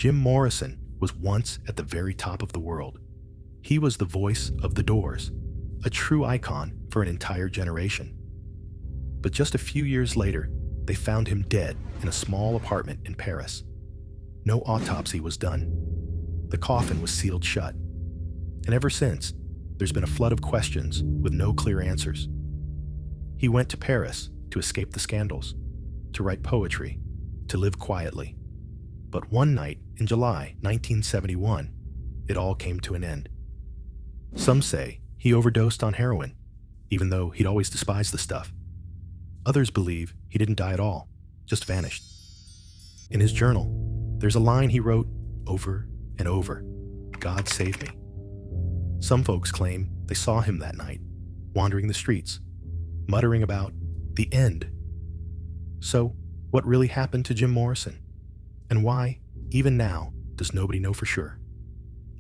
Jim Morrison was once at the very top of the world. He was the voice of the Doors, a true icon for an entire generation. But just a few years later, they found him dead in a small apartment in Paris. No autopsy was done. The coffin was sealed shut. And ever since, there's been a flood of questions with no clear answers. He went to Paris to escape the scandals, to write poetry, to live quietly. But one night in July 1971, it all came to an end. Some say he overdosed on heroin, even though he'd always despised the stuff. Others believe he didn't die at all, just vanished. In his journal, there's a line he wrote over and over, "God save me." Some folks claim they saw him that night, wandering the streets, muttering about the end. So, what really happened to Jim Morrison? And why, even now, does nobody know for sure?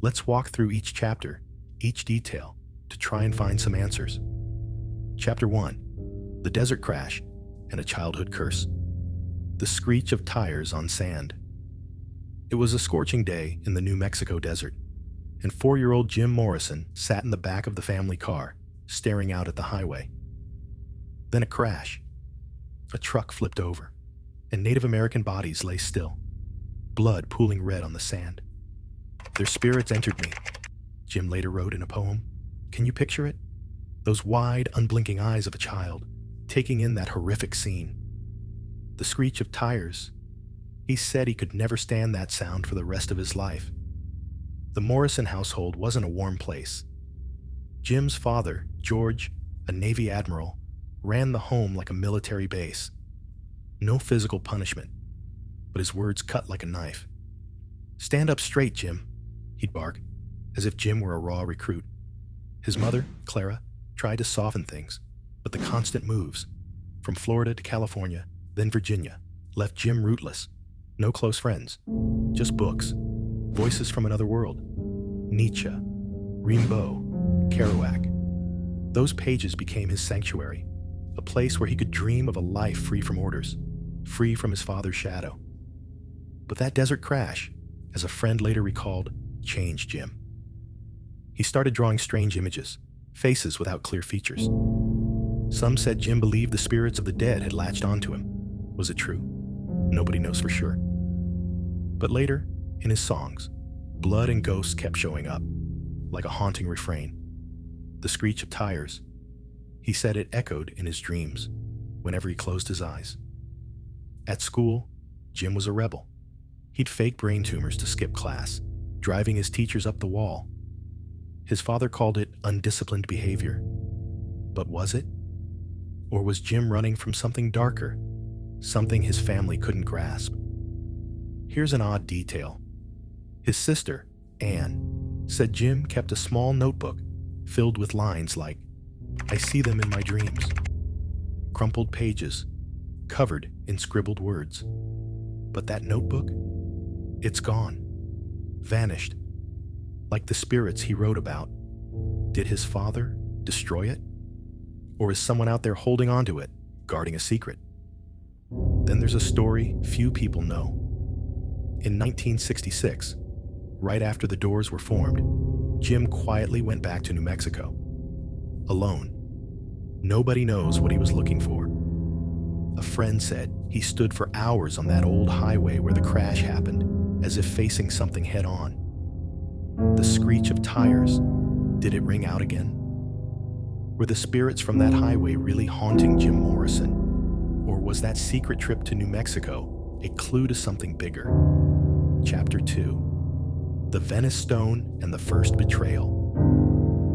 Let's walk through each chapter, each detail, to try and find some answers. Chapter 1. The Desert Crash and a Childhood Curse. The Screech of Tires on Sand. It was a scorching day in the New Mexico desert, and 4-year-old Jim Morrison sat in the back of the family car, staring out at the highway. Then a crash. A truck flipped over, and Native American bodies lay still, blood pooling red on the sand. "Their spirits entered me," Jim later wrote in a poem. Can you picture it? Those wide, unblinking eyes of a child, taking in that horrific scene. The screech of tires. He said he could never stand that sound for the rest of his life. The Morrison household wasn't a warm place. Jim's father, George, a Navy admiral, ran the home like a military base. No physical punishment, but his words cut like a knife. "Stand up straight, Jim," he'd bark, as if Jim were a raw recruit. His mother, Clara, tried to soften things, but the constant moves, from Florida to California, then Virginia, left Jim rootless. No close friends, just books, voices from another world. Nietzsche, Rimbaud, Kerouac. Those pages became his sanctuary, a place where he could dream of a life free from orders, free from his father's shadow. But that desert crash, as a friend later recalled, changed Jim. He started drawing strange images, faces without clear features. Some said Jim believed the spirits of the dead had latched onto him. Was it true? Nobody knows for sure. But later, in his songs, blood and ghosts kept showing up, like a haunting refrain. The screech of tires. He said it echoed in his dreams, whenever he closed his eyes. At school, Jim was a rebel. He'd fake brain tumors to skip class, driving his teachers up the wall. His father called it undisciplined behavior. But was it? Or was Jim running from something darker, something his family couldn't grasp? Here's an odd detail. His sister, Anne, said Jim kept a small notebook filled with lines like, "I see them in my dreams." Crumpled pages, covered in scribbled words. But that notebook? It's gone. Vanished. Like the spirits he wrote about. Did his father destroy it? Or is someone out there holding onto it, guarding a secret? Then there's a story few people know. In 1966, right after the Doors were formed, Jim quietly went back to New Mexico. Alone. Nobody knows what he was looking for. A friend said he stood for hours on that old highway where the crash happened, as if facing something head-on. The screech of tires. Did it ring out again? Were the spirits from that highway really haunting Jim Morrison? Or was that secret trip to New Mexico a clue to something bigger? Chapter 2. The Venice Stone and the First Betrayal.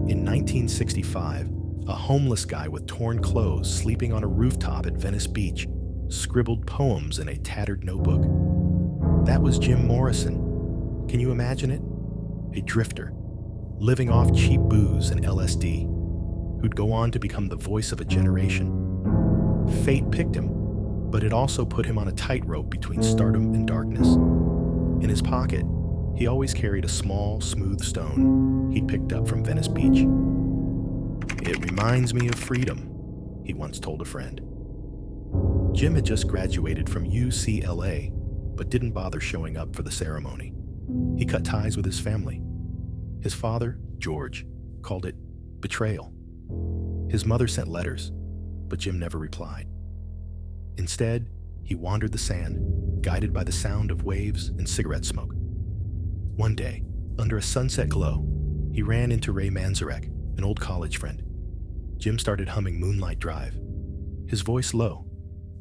In 1965, a homeless guy with torn clothes sleeping on a rooftop at Venice Beach scribbled poems in a tattered notebook. That was Jim Morrison. Can you imagine it? A drifter, living off cheap booze and LSD, who'd go on to become the voice of a generation. Fate picked him, but it also put him on a tightrope between stardom and darkness. In his pocket, he always carried a small, smooth stone he'd picked up from Venice Beach. "It reminds me of freedom," he once told a friend. Jim had just graduated from UCLA, but didn't bother showing up for the ceremony. He cut ties with his family. His father, George, called it betrayal. His mother sent letters, but Jim never replied. Instead, he wandered the sand, guided by the sound of waves and cigarette smoke. One day, under a sunset glow, he ran into Ray Manzarek, an old college friend. Jim started humming Moonlight Drive, his voice low,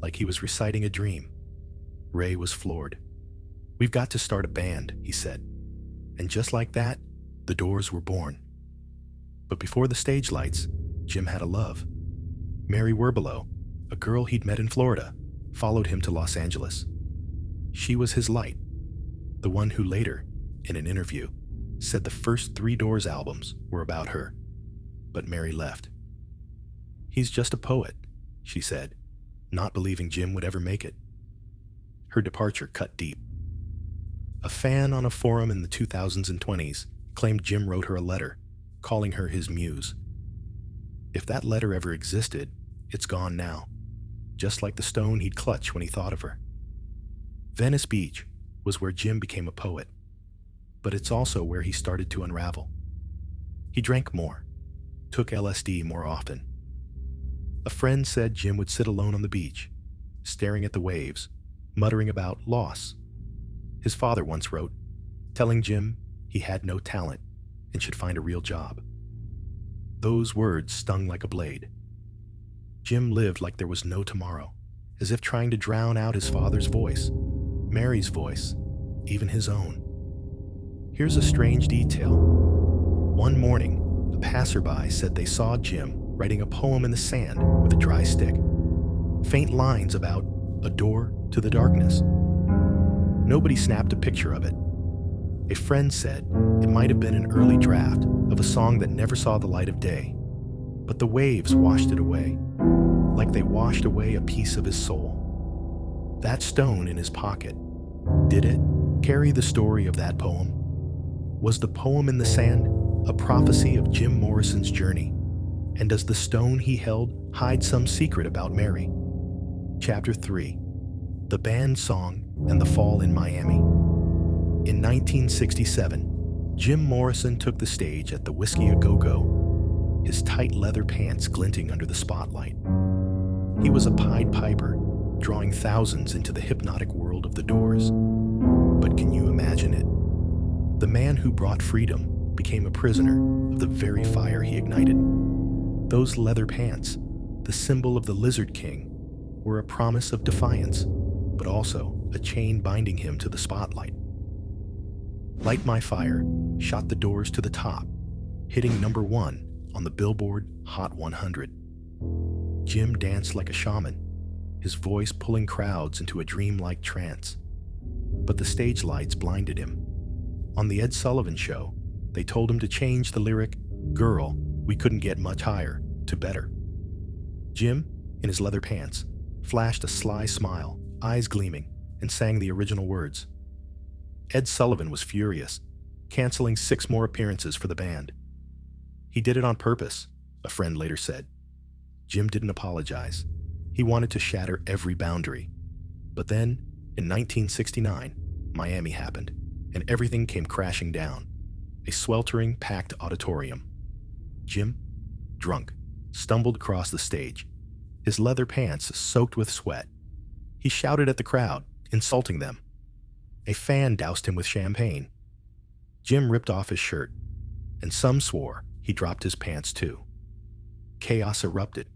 like he was reciting a dream. Ray was floored. "We've got to start a band," he said. And just like that, the Doors were born. But before the stage lights, Jim had a love. Mary Werbelow, a girl he'd met in Florida, followed him to Los Angeles. She was his light, the one who later, in an interview, said the first 3 Doors albums were about her. But Mary left. "He's just a poet," she said, not believing Jim would ever make it. Her departure cut deep. A fan on a forum in the 2000s and 20s claimed Jim wrote her a letter, calling her his muse. If that letter ever existed, it's gone now, just like the stone he'd clutch when he thought of her. Venice Beach was where Jim became a poet, but it's also where he started to unravel. He drank more, took LSD more often. A friend said Jim would sit alone on the beach, staring at the waves, muttering about loss. His father once wrote, telling Jim he had no talent and should find a real job. Those words stung like a blade. Jim lived like there was no tomorrow, as if trying to drown out his father's voice, Mary's voice, even his own. Here's a strange detail. One morning, a passerby said they saw Jim writing a poem in the sand with a dry stick. Faint lines about a door to the darkness. Nobody snapped a picture of it. A friend said it might have been an early draft of a song that never saw the light of day, but the waves washed it away, like they washed away a piece of his soul. That stone in his pocket, did it carry the story of that poem? Was the poem in the sand a prophecy of Jim Morrison's journey? And does the stone he held hide some secret about Mary? Chapter 3. The Band Song and the Fall in Miami. In 1967, Jim Morrison took the stage at the Whiskey A Go-Go, his tight leather pants glinting under the spotlight. He was a Pied Piper, drawing thousands into the hypnotic world of the Doors. But can you imagine it? The man who brought freedom became a prisoner of the very fire he ignited. Those leather pants, the symbol of the Lizard King, were a promise of defiance, but also a chain binding him to the spotlight. Light My Fire shot the Doors to the top, hitting #1 on the Billboard Hot 100. Jim danced like a shaman, his voice pulling crowds into a dreamlike trance. But the stage lights blinded him. On the Ed Sullivan Show, they told him to change the lyric, "Girl, we couldn't get much higher," to "better." Jim, in his leather pants, flashed a sly smile, eyes gleaming, and sang the original words. Ed Sullivan was furious, canceling 6 more appearances for the band. He did it on purpose, a friend later said. Jim didn't apologize. He wanted to shatter every boundary. But then, in 1969, Miami happened, and everything came crashing down. A sweltering, packed auditorium. Jim, drunk, stumbled across the stage, his leather pants soaked with sweat. He shouted at the crowd, insulting them. A fan doused him with champagne. Jim ripped off his shirt, and some swore he dropped his pants too. Chaos erupted.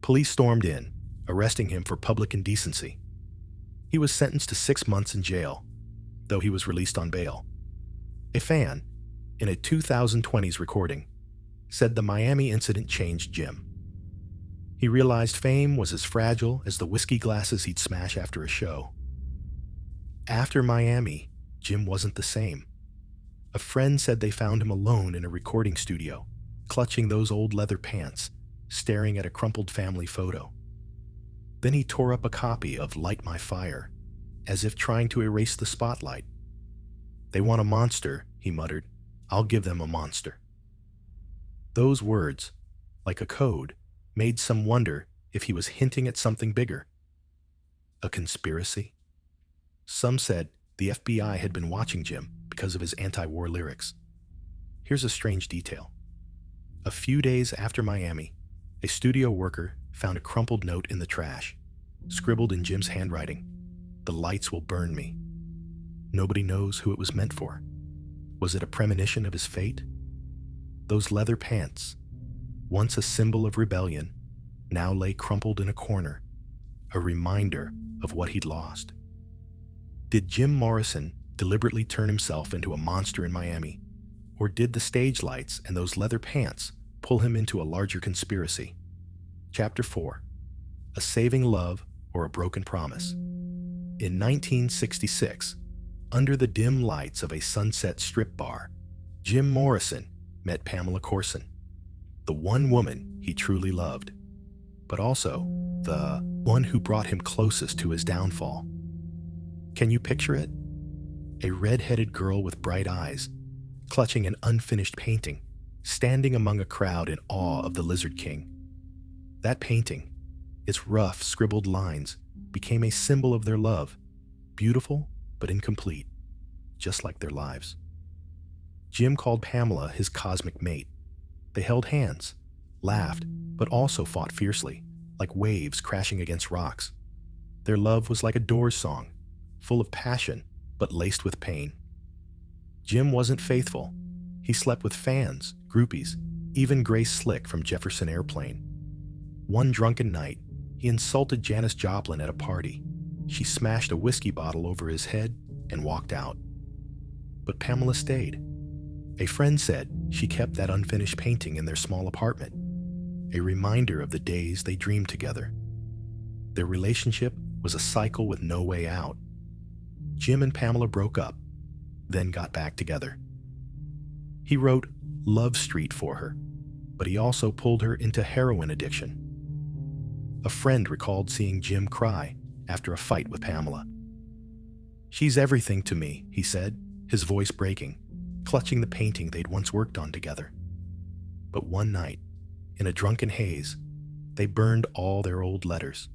Police stormed in, arresting him for public indecency. He was sentenced to 6 months in jail, though he was released on bail. A fan, in a 2020s recording, said the Miami incident changed Jim. He realized fame was as fragile as the whiskey glasses he'd smash after a show. After Miami, Jim wasn't the same. A friend said they found him alone in a recording studio, clutching those old leather pants, staring at a crumpled family photo. Then he tore up a copy of Light My Fire, as if trying to erase the spotlight. "They want a monster," he muttered. "I'll give them a monster." Those words, like a code, made some wonder if he was hinting at something bigger. A conspiracy? Some said the FBI had been watching Jim because of his anti-war lyrics. Here's a strange detail. A few days after Miami, a studio worker found a crumpled note in the trash, scribbled in Jim's handwriting. "The lights will burn me." Nobody knows who it was meant for. Was it a premonition of his fate? Those leather pants, once a symbol of rebellion, now lay crumpled in a corner, a reminder of what he'd lost. Did Jim Morrison deliberately turn himself into a monster in Miami? Or did the stage lights and those leather pants pull him into a larger conspiracy? Chapter 4. A Saving Love or a Broken Promise. In 1966, under the dim lights of a Sunset Strip bar, Jim Morrison met Pamela Corson, the one woman he truly loved, but also the one who brought him closest to his downfall. Can you picture it? A red-headed girl with bright eyes, clutching an unfinished painting, standing among a crowd in awe of the Lizard King. That painting, its rough, scribbled lines, became a symbol of their love, beautiful but incomplete, just like their lives. Jim called Pamela his cosmic mate. They held hands, laughed, but also fought fiercely, like waves crashing against rocks. Their love was like a Doors song, full of passion but laced with pain. Jim wasn't faithful. He slept with fans, groupies, even Grace Slick from Jefferson Airplane. One drunken night, he insulted Janis Joplin at a party. She smashed a whiskey bottle over his head and walked out. But Pamela stayed. A friend said she kept that unfinished painting in their small apartment, a reminder of the days they dreamed together. Their relationship was a cycle with no way out. Jim and Pamela broke up, then got back together. He wrote Love Street for her, but he also pulled her into heroin addiction. A friend recalled seeing Jim cry after a fight with Pamela. "She's everything to me," he said, his voice breaking, clutching the painting they'd once worked on together. But one night, in a drunken haze, they burned all their old letters.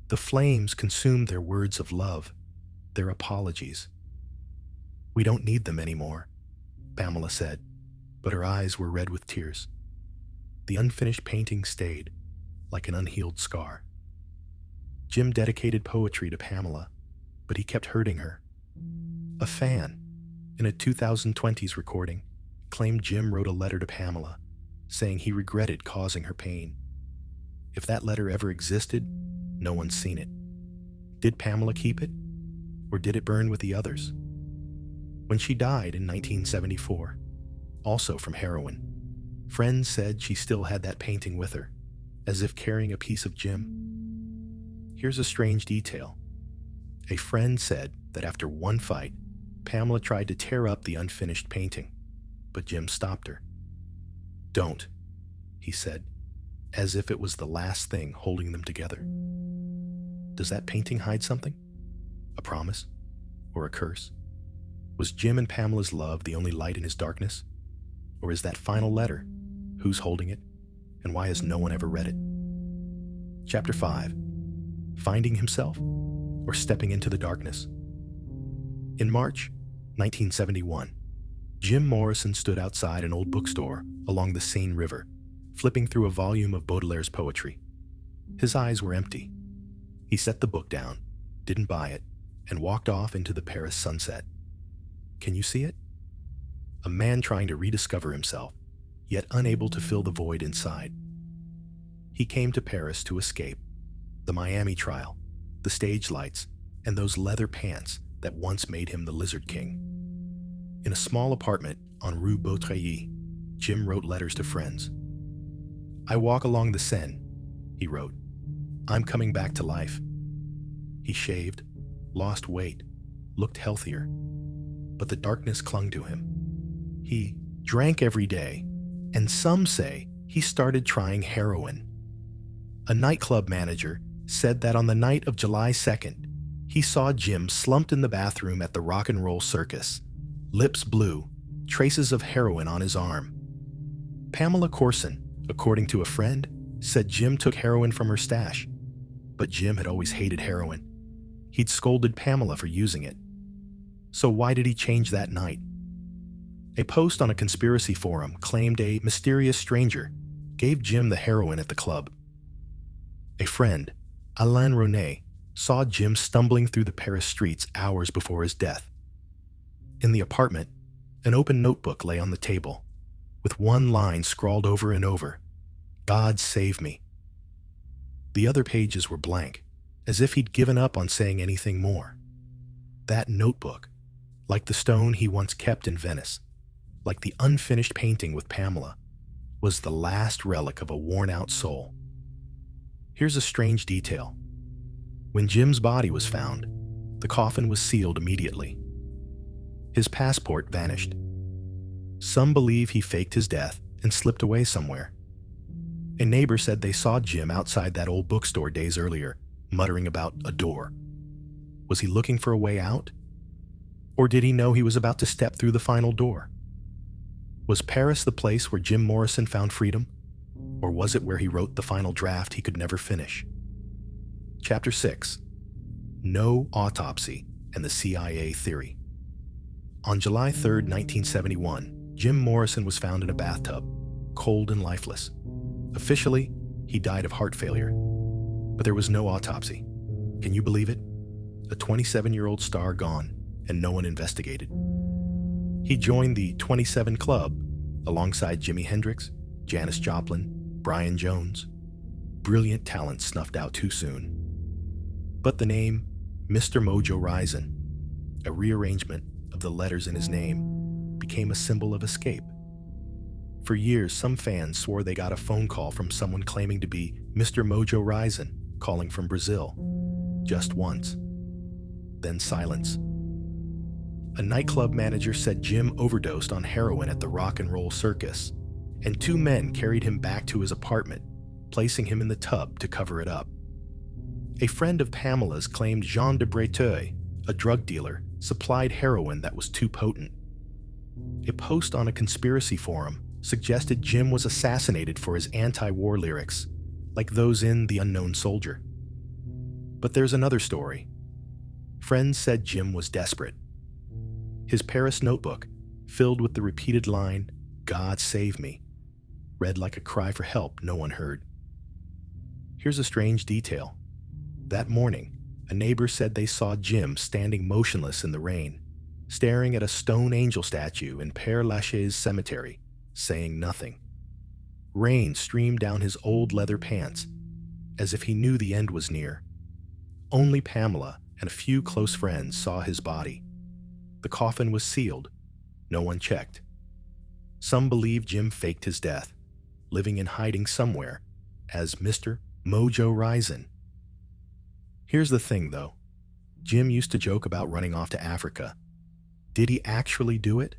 The flames consumed their words of love, their apologies. "We don't need them anymore," Pamela said, but her eyes were red with tears. The unfinished painting stayed, like an unhealed scar. Jim dedicated poetry to Pamela, but he kept hurting her. A fan, in a 2020s recording, claimed Jim wrote a letter to Pamela, saying he regretted causing her pain. If that letter ever existed, no one's seen it. Did Pamela keep it, or did it burn with the others? When she died in 1974, also from heroin, friends said she still had that painting with her, as if carrying a piece of Jim. Here's a strange detail. A friend said that after one fight, Pamela tried to tear up the unfinished painting, but Jim stopped her. "Don't," he said, as if it was the last thing holding them together. Does that painting hide something? A promise? Or a curse? Was Jim and Pamela's love the only light in his darkness? Or is that final letter? Who's holding it? And why has no one ever read it? Chapter 5. Finding himself or stepping into the darkness. In March 1971, Jim Morrison stood outside an old bookstore along the Seine River, flipping through a volume of Baudelaire's poetry. His eyes were empty. He set the book down, didn't buy it, and walked off into the Paris sunset. Can you see it? A man trying to rediscover himself, yet unable to fill the void inside. He came to Paris to escape the Miami trial, the stage lights, and those leather pants that once made him the Lizard King. In a small apartment on Rue Beautreillis, Jim wrote letters to friends. "I walk along the Seine," he wrote. "I'm coming back to life." He shaved, lost weight, looked healthier, but the darkness clung to him. He drank every day, and some say he started trying heroin. A nightclub manager said that on the night of July 2nd, he saw Jim slumped in the bathroom at the Rock and Roll Circus, lips blue, traces of heroin on his arm. Pamela Corson, according to a friend, said Jim took heroin from her stash, but Jim had always hated heroin. He'd scolded Pamela for using it. So why did he change that night? A post on a conspiracy forum claimed a mysterious stranger gave Jim the heroin at the club. A friend, Alain René, saw Jim stumbling through the Paris streets hours before his death. In the apartment, an open notebook lay on the table, with one line scrawled over and over, "God save me." The other pages were blank, as if he'd given up on saying anything more. That notebook, like the stone he once kept in Venice, like the unfinished painting with Pamela, was the last relic of a worn-out soul. Here's a strange detail. When Jim's body was found, the coffin was sealed immediately. His passport vanished. Some believe he faked his death and slipped away somewhere. A neighbor said they saw Jim outside that old bookstore days earlier, muttering about a door. Was he looking for a way out? Or did he know he was about to step through the final door? Was Paris the place where Jim Morrison found freedom? Or was it where he wrote the final draft he could never finish? Chapter 6. No Autopsy and the CIA Theory. On July 3, 1971, Jim Morrison was found in a bathtub, cold and lifeless. Officially, he died of heart failure. But there was no autopsy. Can you believe it? A 27-year-old star gone, and no one investigated. He joined the 27 Club alongside Jimi Hendrix, Janis Joplin, Brian Jones. Brilliant talent snuffed out too soon. But the name Mr. Mojo Rising, a rearrangement of the letters in his name, became a symbol of escape. For years, some fans swore they got a phone call from someone claiming to be Mr. Mojo Rising, calling from Brazil. Just once. Then silence. A nightclub manager said Jim overdosed on heroin at the Rock and Roll Circus, and two men carried him back to his apartment, placing him in the tub to cover it up. A friend of Pamela's claimed Jean de Breteuil, a drug dealer, supplied heroin that was too potent. A post on a conspiracy forum suggested Jim was assassinated for his anti-war lyrics, like those in The Unknown Soldier. But there's another story. Friends said Jim was desperate. His Paris notebook, filled with the repeated line, "God save me," read like a cry for help no one heard. Here's a strange detail. That morning, a neighbor said they saw Jim standing motionless in the rain, staring at a stone angel statue in Père Lachaise cemetery, saying nothing. Rain streamed down his old leather pants, as if he knew the end was near. Only Pamela and a few close friends saw his body. The coffin was sealed. No one checked. Some believe Jim faked his death, living in hiding somewhere as Mr. Mojo Rising. Here's the thing, though. Jim used to joke about running off to Africa. Did he actually do it?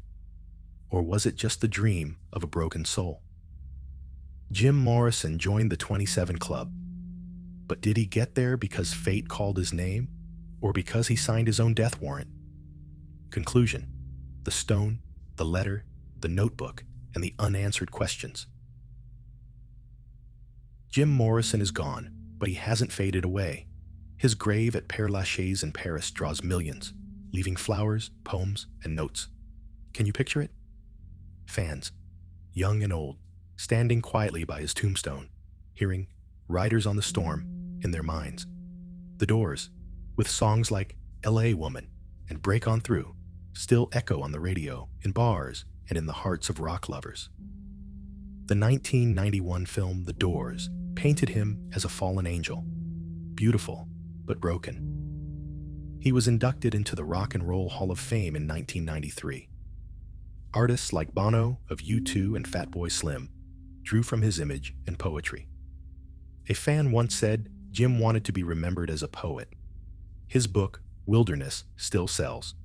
Or was it just the dream of a broken soul? Jim Morrison joined the 27 Club. But did he get there because fate called his name, or because he signed his own death warrant? Conclusion: the stone, the letter, the notebook, and the unanswered questions. Jim Morrison is gone, but he hasn't faded away. His grave at Père Lachaise in Paris draws millions, leaving flowers, poems, and notes. Can you picture it? Fans, young and old, standing quietly by his tombstone, hearing "Riders on the Storm" in their minds. The Doors, with songs like "L.A. Woman" and "Break On Through," still echo on the radio, in bars, and in the hearts of rock lovers. The 1991 film The Doors painted him as a fallen angel, beautiful but broken. He was inducted into the Rock and Roll Hall of Fame in 1993. Artists like Bono of U2 and Fatboy Slim drew from his image and poetry. A fan once said Jim wanted to be remembered as a poet. His book, Wilderness, still sells,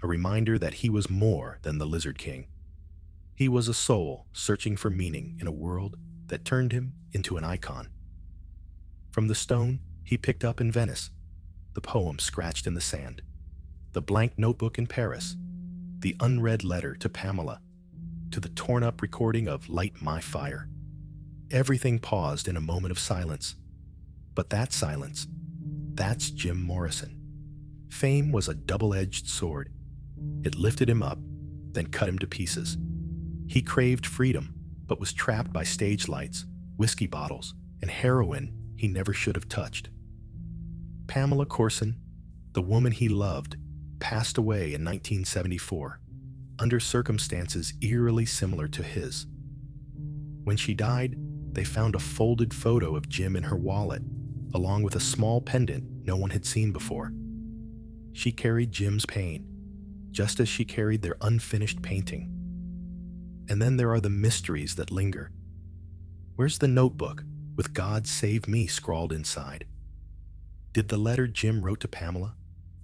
a reminder that he was more than the Lizard King. He was a soul searching for meaning in a world that turned him into an icon. From the stone he picked up in Venice, the poem scratched in the sand, the blank notebook in Paris, the unread letter to Pamela, to the torn-up recording of "Light My Fire," everything paused in a moment of silence. But that silence, that's Jim Morrison. Fame was a double-edged sword. It lifted him up, then cut him to pieces. He craved freedom, but was trapped by stage lights, whiskey bottles, and heroin he never should have touched. Pamela Corson, the woman he loved, passed away in 1974, under circumstances eerily similar to his. When she died, they found a folded photo of Jim in her wallet, along with a small pendant no one had seen before. She carried Jim's pain, just as she carried their unfinished painting. And then there are the mysteries that linger. Where's the notebook with "God Save Me" scrawled inside? Did the letter Jim wrote to Pamela,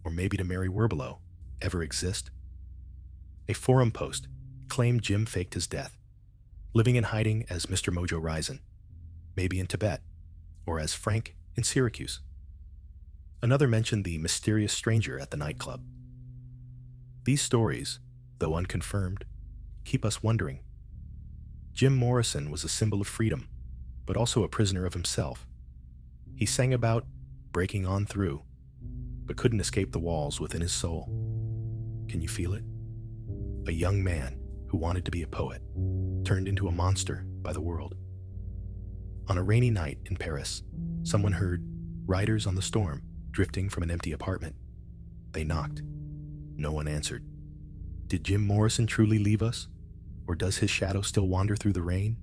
or maybe to Mary Werbelow, ever exist? A forum post claimed Jim faked his death, living in hiding as Mr. Mojo Rison, maybe in Tibet, or as Frank in Syracuse. Another mentioned the mysterious stranger at the nightclub. These stories, though unconfirmed, keep us wondering. Jim Morrison was a symbol of freedom, but also a prisoner of himself. He sang about breaking on through, but couldn't escape the walls within his soul. Can you feel it? A young man who wanted to be a poet, turned into a monster by the world. On a rainy night in Paris, someone heard riders on the storm drifting from an empty apartment. They knocked. No one answered. Did Jim Morrison truly leave us? Or does his shadow still wander through the rain?